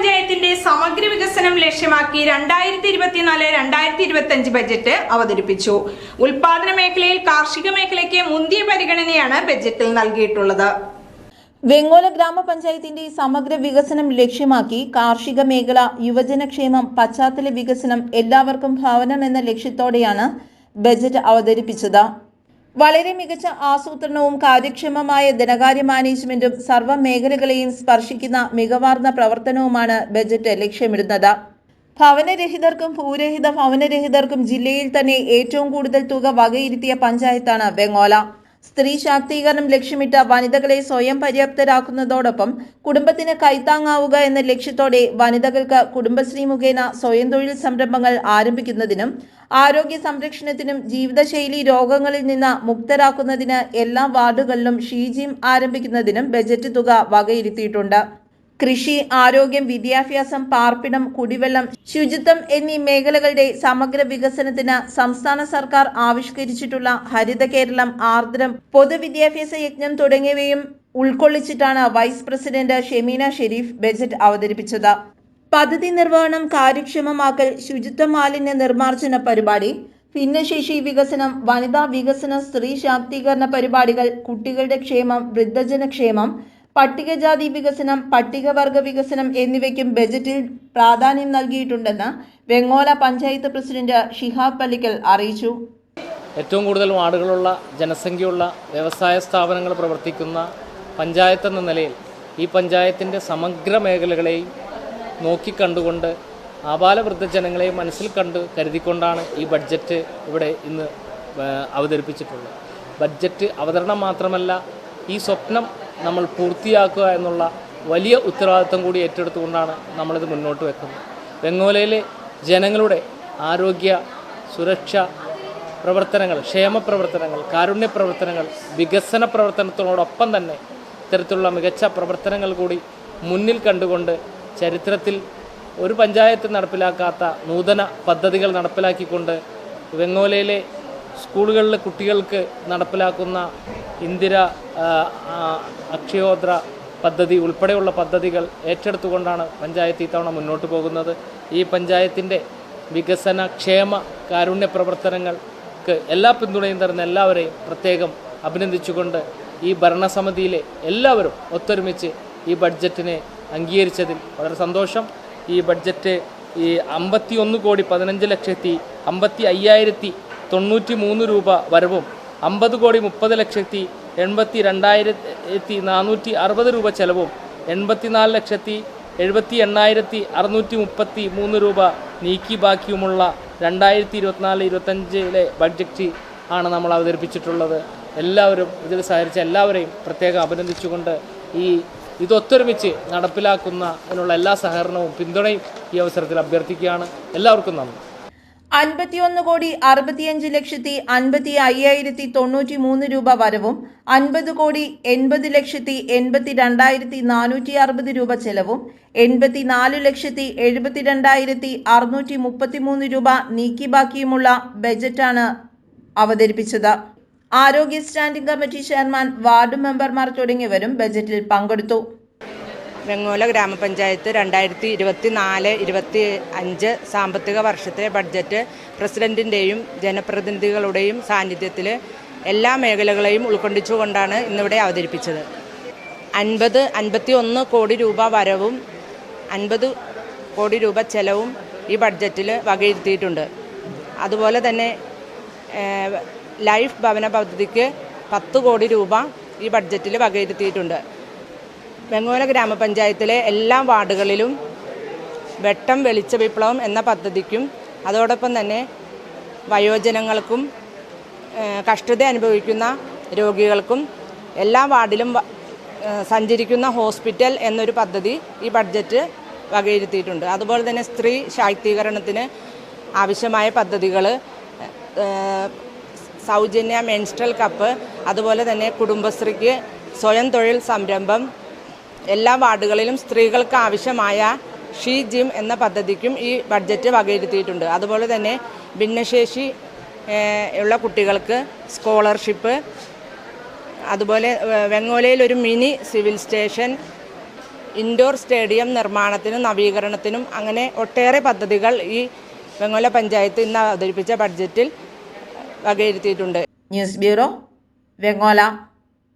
ഗ്രാമപഞ്ചായത്തിന്റെ സമഗ്ര വികസനം ലക്ഷ്യമാക്കി 2024-2025 ബജറ്റ് അവതരിപ്പിച്ചു. ഉൽപാദന മേഖലയിൽ കാർഷിക മേഖലയ്ക്ക് മുന്തിയ പരിഗണനയാണ് ബജറ്റിൽ നൽകിയിട്ടുള്ളത്. വെങ്ങോല ഗ്രാമപഞ്ചായത്തിന്റെ സമഗ്ര വികസനം ലക്ഷ്യമാക്കി കാർഷിക മേഖല, യുവജനക്ഷേമം, പശ്ചാത്തല വികസനം, എല്ലാവർക്കും ഭവനം എന്ന ലക്ഷ്യത്തോടെയാണ് ബജറ്റ് അവതരിപ്പിച്ചത്. വളരെ മികച്ച ആസൂത്രണവും കാര്യക്ഷമമായ ധനകാര്യ മാനേജ്മെന്റും സർവ്വ മേഖലകളെയും സ്പർശിക്കുന്ന മികവാർന്ന പ്രവർത്തനവുമാണ് ബജറ്റ് ലക്ഷ്യമിടുന്നത്. ഭവനരഹിതർക്കും ഭൂരഹിത ഭവനരഹിതർക്കും ജില്ലയിൽ തന്നെ ഏറ്റവും കൂടുതൽ തുക വകയിരുത്തിയ പഞ്ചായത്താണ് വെങ്ങോല. സ്ത്രീ ശാക്തീകരണം ലക്ഷ്യമിട്ട് വനിതകളെ സ്വയം പര്യാപ്തരാക്കുന്നതോടൊപ്പം കുടുംബത്തിന് കൈത്താങ്ങാവുക എന്ന ലക്ഷ്യത്തോടെ വനിതകൾക്ക് കുടുംബശ്രീ മുഖേന സ്വയം തൊഴിൽ സംരംഭങ്ങൾ ആരംഭിക്കുന്നതിനും ആരോഗ്യ സംരക്ഷണത്തിനും ജീവിതശൈലി രോഗങ്ങളിൽ നിന്ന് മുക്തരാക്കുന്നതിന് എല്ലാ വാർഡുകളിലും ഷീജിം ആരംഭിക്കുന്നതിനും ബജറ്റ് തുക വകയിരുത്തിയിട്ടുണ്ട്. കൃഷി, ആരോഗ്യം, വിദ്യാഭ്യാസം, പാർപ്പിടം, കുടിവെള്ളം, ശുചിത്വം എന്നീ മേഖലകളുടെ സമഗ്ര വികസനത്തിന് സംസ്ഥാന സർക്കാർ ആവിഷ്കരിച്ചിട്ടുള്ള ഹരിത കേരളം, ആർദ്രം, പൊതുവിദ്യാഭ്യാസ യജ്ഞം തുടങ്ങിയവയും ഉൾക്കൊള്ളിച്ചിട്ടാണ് vice president Shemeena Sherif budget അവതരിപ്പിച്ചത്. പദ്ധതി നിർവഹണം കാര്യക്ഷമമാക്കൽ, ശുചിത്വ മാലിന്യ നിർമ്മാർജ്ജന പരിപാടി, ഭിന്നശേഷി വികസനം, വനിതാ വികസന, സ്ത്രീ ശാക്തീകരണ പരിപാടികൾ, കുട്ടികളുടെ ക്ഷേമം, വൃദ്ധജന ക്ഷേമം, പട്ടികജാതി വികസനം, പട്ടികവർഗ വികസനം എന്നിവയ്ക്കും ബജറ്റിൽ പ്രാധാന്യം നൽകിയിട്ടുണ്ടെന്ന് വെങ്ങോല പഞ്ചായത്ത് പ്രസിഡന്റ് ഷിഹാബ് പള്ളിക്കൽ അറിയിച്ചു. ഏറ്റവും കൂടുതൽ വാർഡുകളുള്ള, ജനസംഖ്യയുള്ള, വ്യവസായ സ്ഥാപനങ്ങൾ പ്രവർത്തിക്കുന്ന പഞ്ചായത്ത് എന്ന നിലയിൽ ഈ പഞ്ചായത്തിൻ്റെ സമഗ്ര മേഖലകളെയും നോക്കിക്കണ്ടുകൊണ്ട് ആബാലവൃദ്ധജനങ്ങളെയും മനസ്സിൽ കരുതിക്കൊണ്ടാണ് ഈ ബഡ്ജറ്റ് ഇവിടെ ഇന്ന് അവതരിപ്പിച്ചിട്ടുള്ളത്. ബഡ്ജറ്റ് അവതരണം മാത്രമല്ല, ഈ സ്വപ്നം നമ്മൾ പൂർത്തിയാക്കുക എന്നുള്ള വലിയ ഉത്തരവാദിത്വം കൂടി ഏറ്റെടുത്തുകൊണ്ടാണ് നമ്മളിത് മുന്നോട്ട് വെക്കുന്നത്. വെങ്ങോലയിലെ ജനങ്ങളുടെ ആരോഗ്യ, സുരക്ഷ പ്രവർത്തനങ്ങൾ, ക്ഷേമ പ്രവർത്തനങ്ങൾ, കാരുണ്യ പ്രവർത്തനങ്ങൾ, വികസന പ്രവർത്തനത്തോടൊപ്പം തന്നെ ഇത്തരത്തിലുള്ള മികച്ച പ്രവർത്തനങ്ങൾ കൂടി മുന്നിൽ കണ്ടുകൊണ്ട് ചരിത്രത്തിൽ ഒരു പഞ്ചായത്ത് നടപ്പിലാക്കാത്ത നൂതന പദ്ധതികൾ നടപ്പിലാക്കിക്കൊണ്ട് വെങ്ങോലയിലെ സ്കൂളുകളിലെ കുട്ടികൾക്ക് നടപ്പിലാക്കുന്ന ഇന്ദിര അക്ഷയോദ്ര പദ്ധതി ഉൾപ്പെടെയുള്ള പദ്ധതികൾ ഏറ്റെടുത്തുകൊണ്ടാണ് പഞ്ചായത്ത് ഇത്തവണ മുന്നോട്ട് പോകുന്നത്. ഈ പഞ്ചായത്തിൻ്റെ വികസന, ക്ഷേമ, കാരുണ്യ പ്രവർത്തനങ്ങൾക്ക് എല്ലാ പിന്തുണയും തരുന്ന എല്ലാവരെയും പ്രത്യേകം അഭിനന്ദിച്ചുകൊണ്ട് ഈ ഭരണസമിതിയിലെ എല്ലാവരും ഒത്തൊരുമിച്ച് ഈ ബഡ്ജറ്റിനെ അംഗീകരിച്ചതിൽ വളരെ സന്തോഷം. ഈ ബഡ്ജറ്റ് ഈ 51,50,50,593 രൂപ വരവും 50,30,82,460 രൂപ ചെലവും 84,78,633 രൂപ നീക്കി ബാക്കിയുമുള്ള 2024-25 ബഡ്ജറ്റ് ആണ് നമ്മൾ അവതരിപ്പിച്ചിട്ടുള്ളത്. എല്ലാവരും ഇതിൽ സഹകരിച്ച എല്ലാവരെയും പ്രത്യേകം അഭിനന്ദിച്ചുകൊണ്ട് ഇതൊത്തൊരുമിച്ച് നടപ്പിലാക്കുന്നതിനുള്ള എല്ലാ സഹകരണവും പിന്തുണയും ഈ അവസരത്തിൽ അഭ്യർത്ഥിക്കുകയാണ്. എല്ലാവർക്കും നന്ദി. 51,60,55,093 രൂപ വരവും 50,80,82,460 രൂപ ചെലവും 84,72,633 രൂപ നീക്കി ബാക്കിയുമുള്ള ബജറ്റാണ് അവതരിപ്പിച്ചത്. ആരോഗ്യ സ്റ്റാൻഡിംഗ് കമ്മിറ്റി ചെയർമാൻ, വാർഡ് മെമ്പർമാർ തുടങ്ങിയവരും ബജറ്റിൽ പങ്കെടുത്തു. വെങ്ങോല ഗ്രാമപഞ്ചായത്ത് 2024-25 സാമ്പത്തിക വർഷത്തെ ബഡ്ജറ്റ് പ്രസിഡന്റിൻ്റെയും ജനപ്രതിനിധികളുടെയും സാന്നിധ്യത്തിൽ എല്ലാ മേഖലകളെയും ഉൾക്കൊള്ളിച്ചുകൊണ്ടാണ് ഇന്നിവിടെ അവതരിപ്പിച്ചത്. 51 കോടി രൂപ വരവും 50 കോടി രൂപ ചെലവും ഈ ബഡ്ജറ്റിൽ വകയിരുത്തിയിട്ടുണ്ട്. അതുപോലെ തന്നെ ലൈഫ് ഭവന പദ്ധതിക്ക് 10 കോടി രൂപ ഈ ബഡ്ജറ്റിൽ വകയിരുത്തിയിട്ടുണ്ട്. വെങ്ങോല ഗ്രാമപഞ്ചായത്തിലെ എല്ലാ വാർഡുകളിലും വെട്ടം വെളിച്ച വിപ്ലവം എന്ന പദ്ധതിക്കും അതോടൊപ്പം തന്നെ വയോജനങ്ങൾക്കും കഷ്ടത അനുഭവിക്കുന്ന രോഗികൾക്കും എല്ലാ വാർഡിലും സഞ്ചരിക്കുന്ന ഹോസ്പിറ്റൽ എന്നൊരു പദ്ധതി ഈ ബഡ്ജറ്റ് വകയിരുത്തിയിട്ടുണ്ട്. അതുപോലെ തന്നെ സ്ത്രീ ശാക്തീകരണത്തിന് ആവശ്യമായ പദ്ധതികൾ, സൗജന്യ മെൻസ്ട്രൽ കപ്പ്, അതുപോലെ തന്നെ കുടുംബശ്രീക്ക് സ്വയം തൊഴിൽ സംരംഭം, എല്ലാ വാർഡുകളിലും സ്ത്രീകൾക്ക് ആവശ്യമായ ഷീ ജിം എന്ന പദ്ധതിക്കും ഈ ബഡ്ജറ്റ് വകയിരുത്തിയിട്ടുണ്ട്. അതുപോലെ തന്നെ ഭിന്നശേഷി ഉള്ള കുട്ടികൾക്ക് സ്കോളർഷിപ്പ്, അതുപോലെ വെങ്ങോലയിൽ ഒരു mini civil station, indoor stadium നിർമ്മാണത്തിനും നവീകരണത്തിനും അങ്ങനെ ഒട്ടേറെ പദ്ധതികൾ ഈ വെങ്ങോല പഞ്ചായത്ത് ഇന്ന് അവതരിപ്പിച്ച ബഡ്ജറ്റിൽ വകയിരുത്തിയിട്ടുണ്ട്. News bureau, Vengola.